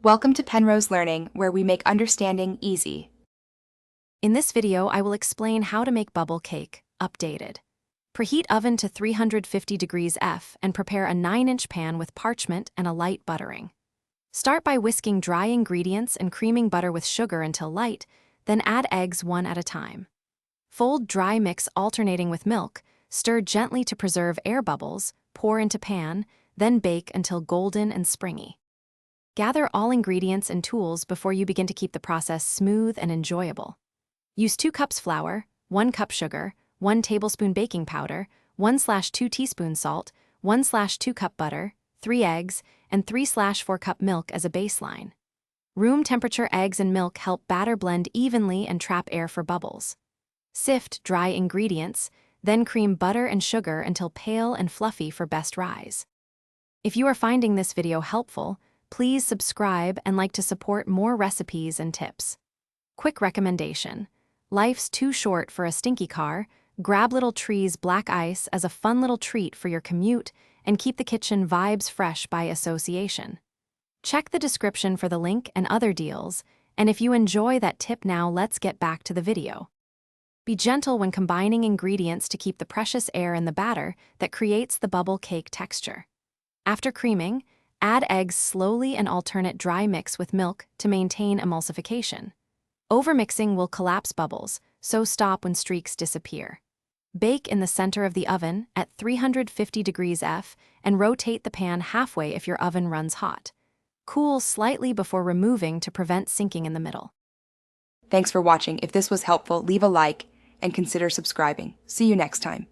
Welcome to Penrose Learning, where we make understanding easy. In this video, I will explain how to make bubble cake, updated. Preheat oven to 350 degrees F and prepare a 9-inch pan with parchment and a light buttering. Start by whisking dry ingredients and creaming butter with sugar until light, then add eggs one at a time. Fold dry mix alternating with milk, stir gently to preserve air bubbles, pour into pan, then bake until golden and springy. Gather all ingredients and tools before you begin to keep the process smooth and enjoyable. Use 2 cups flour, 1 cup sugar, 1 tablespoon baking powder, 1/2 teaspoon salt, 1/2 cup butter, 3 eggs, and 3/4 cup milk as a baseline. Room temperature eggs and milk help batter blend evenly and trap air for bubbles. Sift dry ingredients, then cream butter and sugar until pale and fluffy for best rise. If you are finding this video helpful, please subscribe and like to support more recipes and tips. Quick recommendation: life's too short for a stinky car. Grab Little Tree's black ice as a fun little treat for your commute and keep the kitchen vibes fresh by association. Check the description for the link and other deals, and if you enjoy that tip now, let's get back to the video. Be gentle when combining ingredients to keep the precious air in the batter that creates the bubble cake texture. After creaming, add eggs slowly and alternate dry mix with milk to maintain emulsification. Overmixing will collapse bubbles, so stop when streaks disappear. Bake in the center of the oven at 350 degrees F and rotate the pan halfway if your oven runs hot. Cool slightly before removing to prevent sinking in the middle. Thanks for watching. If this was helpful, leave a like and consider subscribing. See you next time.